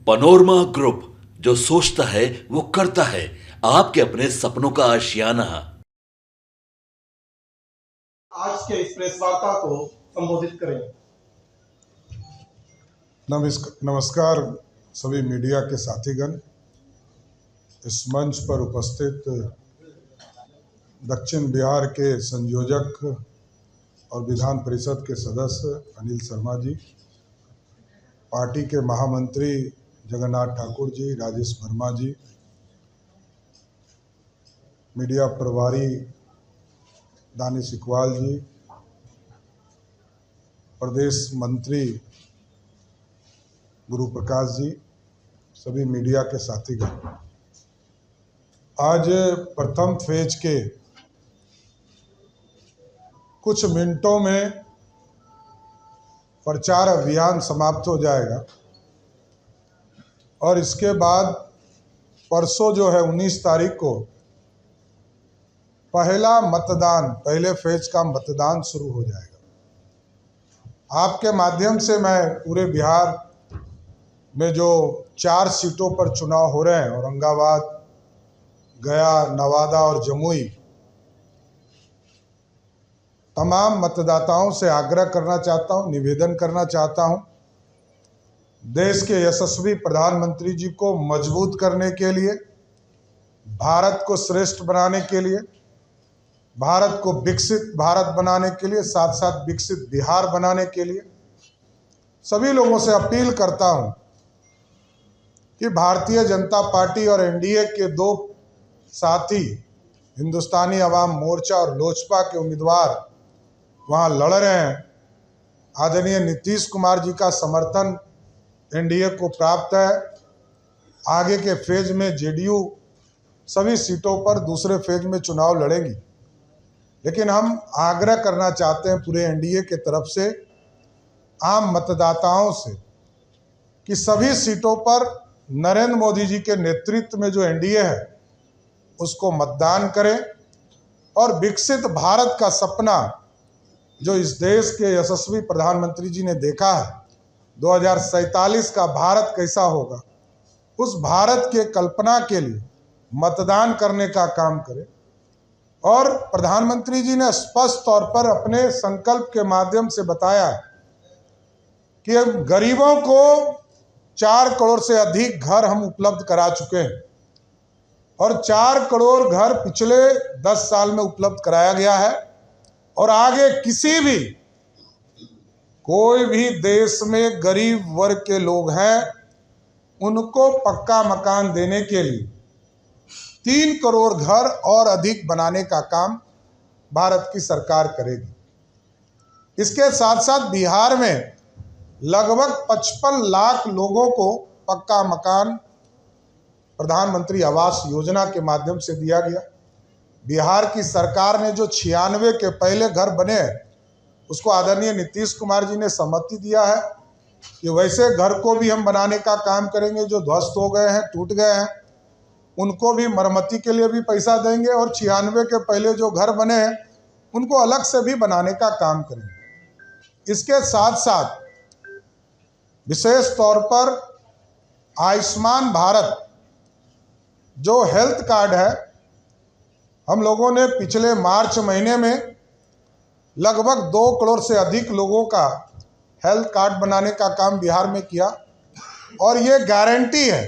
Panorama group, जो सोचता है वो करता है। आपके अपने सपनों का आशियाना। आज के इस प्रेस वार्ता को संबोधित करें। नमस्कार सभी मीडिया के साथीगण, इस मंच पर उपस्थित दक्षिण बिहार के संयोजक और विधान परिषद के सदस्य अनिल शर्मा जी, पार्टी के महामंत्री जगन्नाथ ठाकुर जी, राजेश वर्मा जी, मीडिया प्रभारी दानिश इकबाल जी, प्रदेश मंत्री गुरु प्रकाश जी, सभी मीडिया के साथीगण, आज प्रथम फेज के कुछ मिनटों में प्रचार अभियान समाप्त हो जाएगा और इसके बाद परसों जो है 19 तारीख को पहले फेज का मतदान शुरू हो जाएगा। आपके माध्यम से मैं पूरे बिहार में जो 4 सीटों पर चुनाव हो रहे हैं, औरंगाबाद, गया, नवादा और जमुई, तमाम मतदाताओं से आग्रह करना चाहता हूं, निवेदन करना चाहता हूं, देश के यशस्वी प्रधानमंत्री जी को मजबूत करने के लिए, भारत को श्रेष्ठ बनाने के लिए, भारत को विकसित भारत बनाने के लिए, साथ साथ विकसित बिहार बनाने के लिए सभी लोगों से अपील करता हूं कि भारतीय जनता पार्टी और एनडीए के 2 साथी, हिंदुस्तानी अवाम मोर्चा और लोजपा के उम्मीदवार वहाँ लड़ रहे हैं। आदरणीय नीतीश कुमार जी का समर्थन एनडीए को प्राप्त है। आगे के फेज में जेडीयू सभी सीटों पर दूसरे फेज में चुनाव लड़ेगी, लेकिन हम आग्रह करना चाहते हैं पूरे एनडीए के तरफ से, आम मतदाताओं से, कि सभी सीटों पर नरेंद्र मोदी जी के नेतृत्व में जो एनडीए है उसको मतदान करें और विकसित भारत का सपना जो इस देश के यशस्वी प्रधानमंत्री जी ने देखा है, 2047 का भारत कैसा होगा, उस भारत के कल्पना के लिए मतदान करने का काम करें। और प्रधानमंत्री जी ने स्पष्ट तौर पर अपने संकल्प के माध्यम से बताया कि हम गरीबों को 4 करोड़ से अधिक घर हम उपलब्ध करा चुके हैं और 4 करोड़ घर पिछले 10 साल में उपलब्ध कराया गया है और आगे कोई भी देश में गरीब वर्ग के लोग हैं उनको पक्का मकान देने के लिए 3 करोड़ घर और अधिक बनाने का काम भारत की सरकार करेगी। इसके साथ साथ बिहार में लगभग 55 लाख लोगों को पक्का मकान प्रधानमंत्री आवास योजना के माध्यम से दिया गया। बिहार की सरकार ने जो 96 के पहले घर बने हैं उसको आदरणीय नीतीश कुमार जी ने सहमति दिया है कि वैसे घर को भी हम बनाने का काम करेंगे। जो ध्वस्त हो गए हैं, टूट गए हैं, उनको भी मरम्मती के लिए भी पैसा देंगे और 96 के पहले जो घर बने हैं उनको अलग से भी बनाने का काम करेंगे। इसके साथ साथ विशेष तौर पर आयुष्मान भारत जो हेल्थ कार्ड है, हम लोगों ने पिछले मार्च महीने में लगभग 2 करोड़ से अधिक लोगों का हेल्थ कार्ड बनाने का काम बिहार में किया और ये गारंटी है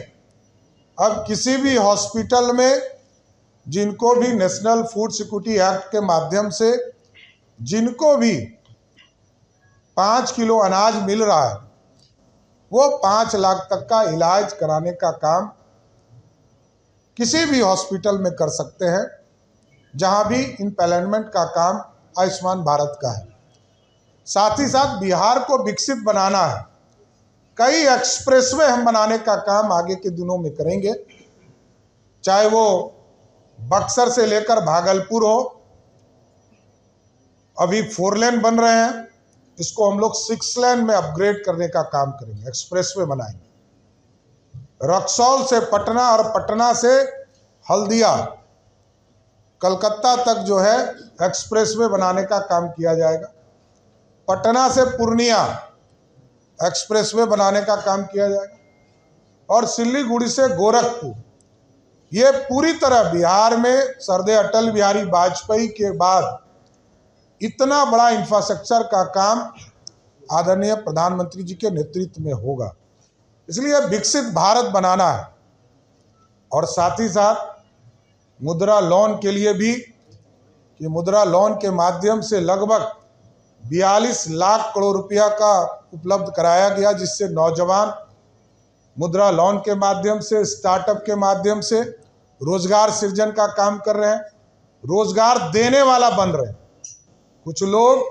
अब किसी भी हॉस्पिटल में जिनको भी नेशनल फूड सिक्योरिटी एक्ट के माध्यम से जिनको भी 5 किलो अनाज मिल रहा है वो 5 लाख तक का इलाज कराने का काम किसी भी हॉस्पिटल में कर सकते हैं जहां भी इम्प्लॉयमेंट का काम आयुष्मान भारत का है। साथ ही साथ बिहार को विकसित बनाना है। कई एक्सप्रेसवे हम बनाने का काम आगे के दिनों में करेंगे, चाहे वो बक्सर से लेकर भागलपुर हो, अभी 4 लेन बन रहे हैं, इसको हम लोग 6 लेन में अपग्रेड करने का काम करेंगे, एक्सप्रेसवे बनाएंगे। रक्सौल से पटना और पटना से हल्दिया, कलकत्ता तक जो है एक्सप्रेसवे बनाने का काम किया जाएगा। पटना से पूर्णिया एक्सप्रेसवे बनाने का काम किया जाएगा। और सिल्लीगुड़ी से गोरखपुर, ये पूरी तरह बिहार में सरदे अटल बिहारी वाजपेयी के बाद इतना बड़ा इंफ्रास्ट्रक्चर का काम आदरणीय प्रधानमंत्री जी के नेतृत्व में होगा। इसलिए विकसित भारत बनाना है। और साथ ही साथ मुद्रा लोन के लिए भी, कि मुद्रा लोन के माध्यम से लगभग 42 लाख करोड़ रुपया का उपलब्ध कराया गया, जिससे नौजवान मुद्रा लोन के माध्यम से, स्टार्टअप के माध्यम से रोजगार सृजन का काम कर रहे हैं, रोजगार देने वाला बन रहे हैं। कुछ लोग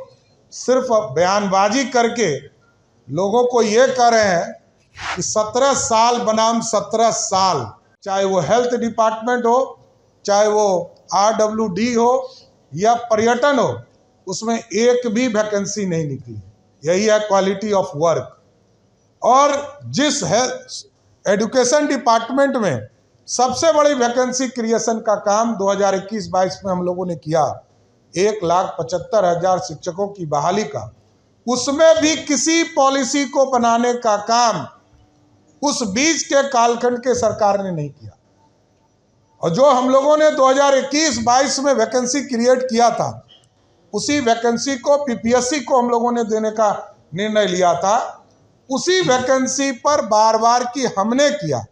सिर्फ बयानबाजी करके लोगों को ये कह रहे हैं कि 17 साल बनाम 17 साल, चाहे वो हेल्थ डिपार्टमेंट हो, चाहे वो RWD हो या पर्यटन हो, उसमें एक भी वैकेंसी नहीं निकली। यही है क्वालिटी ऑफ वर्क। और जिस एजुकेशन डिपार्टमेंट में सबसे बड़ी वैकेंसी क्रिएशन का काम 2021-22 में हम लोगों ने किया, 1,75,000 शिक्षकों की बहाली का, उसमें भी किसी पॉलिसी को बनाने का काम उस बीच के कालखंड के सरकार ने नहीं किया। और जो हम लोगों ने 2021-22 में वैकेंसी क्रिएट किया था, उसी वैकेंसी को PPSC को हम लोगों ने देने का निर्णय लिया था। उसी वैकेंसी पर बार बार की हमने किया।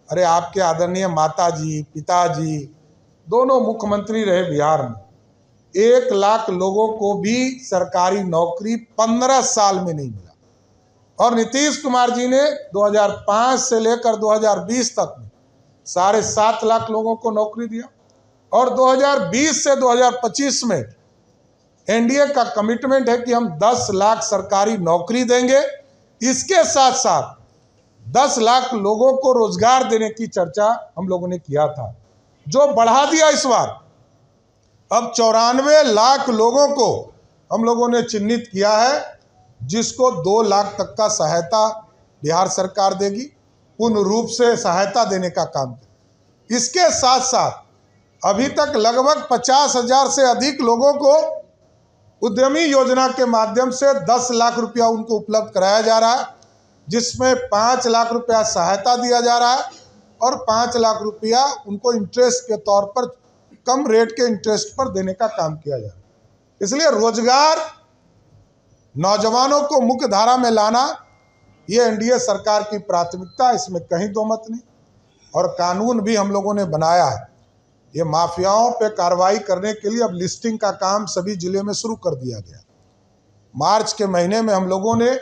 अरे आपके आदरणीय माताजी, पिताजी दोनों मुख्यमंत्री रहे बिहार में, 1 लाख लोगों को भी सरकारी नौकरी 15 साल में नहीं मिला। और नीतीश कुमार जी ने 2005 से लेकर 2020 तक में 7.5 लाख लोगों को नौकरी दिया। और 2020 से 2025 में NDA का कमिटमेंट है कि हम 10 लाख सरकारी नौकरी देंगे। इसके साथ साथ 10 लाख लोगों को रोजगार देने की चर्चा हम लोगों ने किया था, जो बढ़ा दिया इस बार। अब 94 लाख लोगों को हम लोगों ने चिन्हित किया है, जिसको 2 लाख तक का सहायता बिहार सरकार देगी, पूर्ण रूप से सहायता देने का काम करेगी। इसके साथ साथ अभी तक लगभग 50,000 से अधिक लोगों को उद्यमी योजना के माध्यम से 10 लाख रुपया उनको उपलब्ध कराया जा रहा है, जिसमें 5 लाख रुपया सहायता दिया जा रहा है और 5 लाख रुपया उनको इंटरेस्ट के तौर पर, कम रेट के इंटरेस्ट पर देने का काम किया जा रहा है। इसलिए रोजगार, नौजवानों को मुख्य धारा में लाना, ये NDA सरकार की प्राथमिकता, इसमें कहीं दो मत नहीं। और कानून भी हम लोगों ने बनाया है। ये माफियाओं पे कार्रवाई करने के लिए अब लिस्टिंग का काम सभी जिले में शुरू कर दिया गया। मार्च के महीने में हम लोगों ने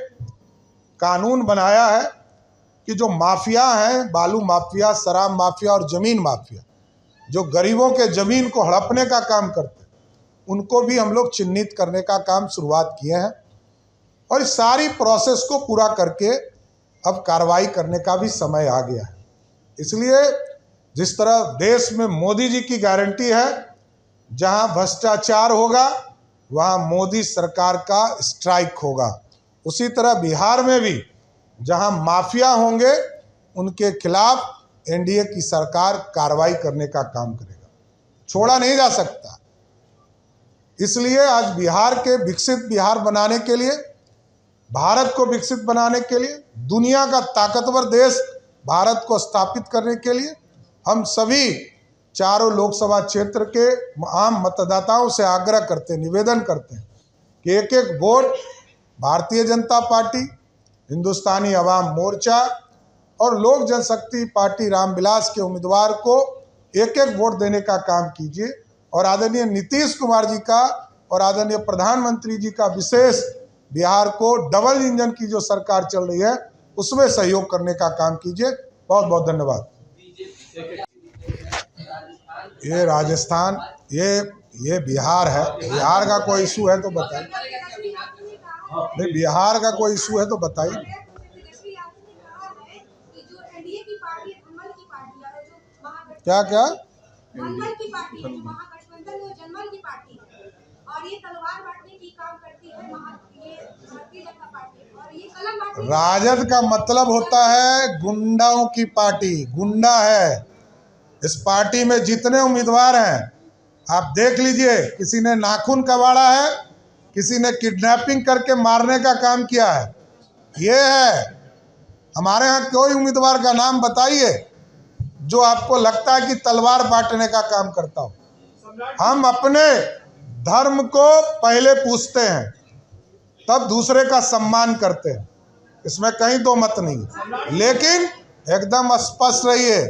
कानून बनाया है कि जो माफिया हैं, बालू माफिया, शराब माफिया और ज़मीन माफिया, जो गरीबों के ज़मीन को हड़पने का काम करते हैं, उनको भी हम लोग चिन्हित करने का काम शुरुआत किए हैं। और इस सारी प्रोसेस को पूरा करके अब कार्रवाई करने का भी समय आ गया है। इसलिए जिस तरह देश में मोदी जी की गारंटी है, जहां भ्रष्टाचार होगा वहां मोदी सरकार का स्ट्राइक होगा, उसी तरह बिहार में भी जहां माफिया होंगे उनके खिलाफ NDA की सरकार कार्रवाई करने का काम करेगा। छोड़ा नहीं जा सकता। इसलिए आज बिहार के विकसित बिहार बनाने के लिए, भारत को विकसित बनाने के लिए, दुनिया का ताकतवर देश भारत को स्थापित करने के लिए हम सभी चारों लोकसभा क्षेत्र के आम मतदाताओं से आग्रह करते हैं, निवेदन करते हैं कि एक एक वोट भारतीय जनता पार्टी, हिंदुस्तानी अवाम मोर्चा और लोक जनशक्ति पार्टी रामविलास के उम्मीदवार को एक एक वोट देने का काम कीजिए। और आदरणीय नीतीश कुमार जी का और आदरणीय प्रधानमंत्री जी का विशेष बिहार को डबल इंजन की जो सरकार चल रही है उसमें सहयोग करने का काम कीजिए। बहुत बहुत धन्यवाद। ये राजस्थान, ये बिहार है। बिहार का कोई इशू है तो बताइए। नहीं, बिहार का कोई इशू है तो बताइए। क्या क्या मंगल की पार्टी है, जो महागठबंधन वो जनमल की पार्टी है, और ये तलवार बांटने की काम करती है ये भारतीय जनता पार्टी, और ये कलम बांटने। राजद का मतलब होता है गुंडाओं की पार्टी, गुंडा है। इस पार्टी में जितने उम्मीदवार हैं आप देख लीजिए, किसी ने नाखून कबाड़ा है, किसी ने किडनैपिंग करके मारने का काम किया है। ये है हमारे यहाँ कोई उम्मीदवार का नाम बताइए जो आपको लगता है कि तलवार बांटने का काम करता हो। हम अपने धर्म को पहले पूछते हैं, तब दूसरे का सम्मान करते हैं, इसमें कहीं दो मत नहीं। लेकिन एकदम स्पष्ट रहिए,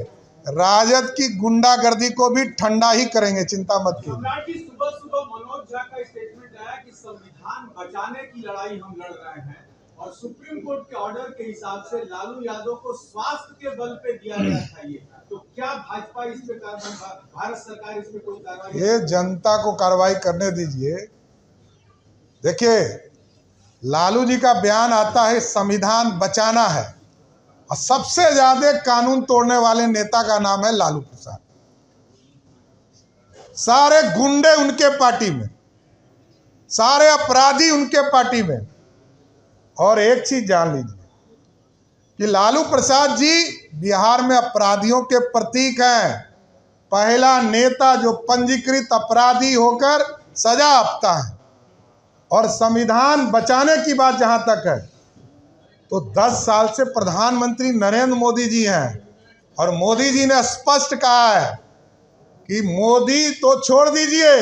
राजद की गुंडागर्दी को भी ठंडा ही करेंगे, चिंता मत कीजिए। सुबह सुबह मनोज झा का स्टेटमेंट आया कि संविधान बचाने की लड़ाई हम लड़ रहे हैं और सुप्रीम कोर्ट के ऑर्डर के हिसाब से लालू यादव को स्वास्थ्य के बल पे दिया गया था। ये तो क्या भाजपा इस पे भारत सरकार इस पे कोई कार्रवाई? ये जनता को कार्रवाई करने दीजिए। देखिए, लालू जी का बयान आता है संविधान बचाना है, और सबसे ज्यादा कानून तोड़ने वाले नेता का नाम है लालू प्रसाद। सारे गुंडे उनके पार्टी में, सारे अपराधी उनके पार्टी में। और एक चीज जान लीजिए कि लालू प्रसाद जी बिहार में अपराधियों के प्रतीक हैं। पहला नेता जो पंजीकृत अपराधी होकर सजा आपता है। और संविधान बचाने की बात जहां तक है, तो 10 साल से प्रधानमंत्री नरेंद्र मोदी जी हैं, और मोदी जी ने स्पष्ट कहा है कि मोदी तो छोड़ दीजिए,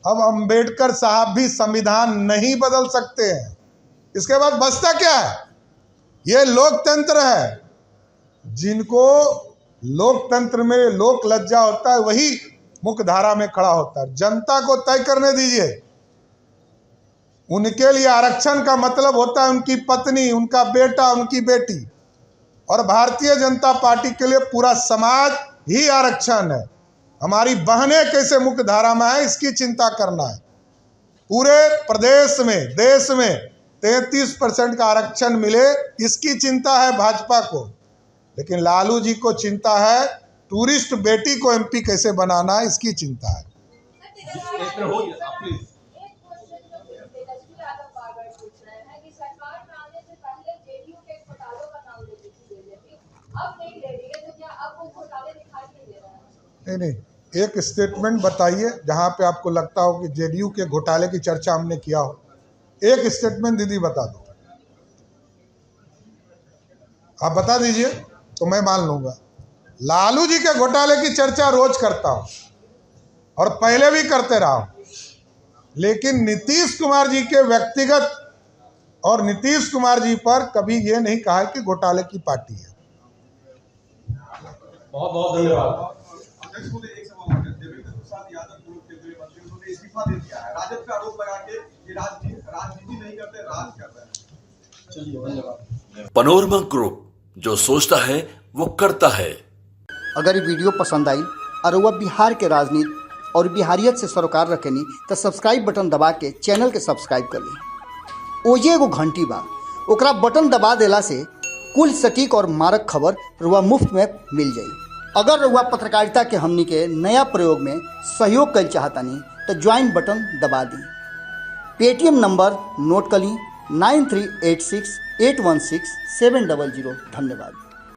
अब अंबेडकर साहब भी संविधान नहीं बदल सकते हैं। इसके बाद बचता क्या है? ये लोकतंत्र है। जिनको लोकतंत्र में लोक लज्जा होता है वही मुख्य धारा में खड़ा होता है। जनता को तय करने दीजिए। उनके लिए आरक्षण का मतलब होता है उनकी पत्नी, उनका बेटा, उनकी बेटी। और भारतीय जनता पार्टी के लिए पूरा समाज ही आरक्षण है। हमारी बहनें कैसे मुख्य धारा में है, इसकी चिंता करना है। पूरे प्रदेश में, देश में 33% का आरक्षण मिले, इसकी चिंता है भाजपा को। लेकिन लालू जी को चिंता है टूरिस्ट बेटी को एमपी कैसे बनाना है, इसकी चिंता है। नहीं, एक स्टेटमेंट बताइए जहां पे आपको लगता हो कि जेडीयू के घोटाले की चर्चा हमने किया हो। एक स्टेटमेंट दीदी बता दो, आप बता दीजिए तो मैं मान लूंगा। लालू जी के घोटाले की चर्चा रोज करता हूं और पहले भी करते रहा हूं, लेकिन नीतीश कुमार जी के व्यक्तिगत और नीतीश कुमार जी पर कभी ये नहीं कहा कि घोटाले की पार्टी है। बहुत बहुत धन्यवाद। अध्यक्ष महोदय, एक सवाल है। देवेंद्र प्रसाद यादव पूर्व केंद्रीय मंत्री, उन्होंने इस्तीफा दे दिया है। राजद पे आरोप लगा के ये राजनीति नहीं करते, राज कर रहे हैं। चलिए, धन्यवाद। पनोरमा ग्रुप, जो सोचता है वो करता है। अगर ये वीडियो पसंद आई और वह बिहार के राजनीति और बिहारियत से सरोकार रखेनी तो सब्सक्राइब बटन दबा के चैनल के सब्सक्राइब कर ली। ओजे एगो घंटी बा, ओकरा बटन दबा देला से कुल सटीक और मारक खबर रुआ मुफ्त में मिल जाई। अगर रुआ पत्रकारिता के हमनी के नया प्रयोग में सहयोग कर चाहतानी तो ज्वाइन बटन दबा दी। पेटीएम नंबर नोट कर ली 9386816700। धन्यवाद।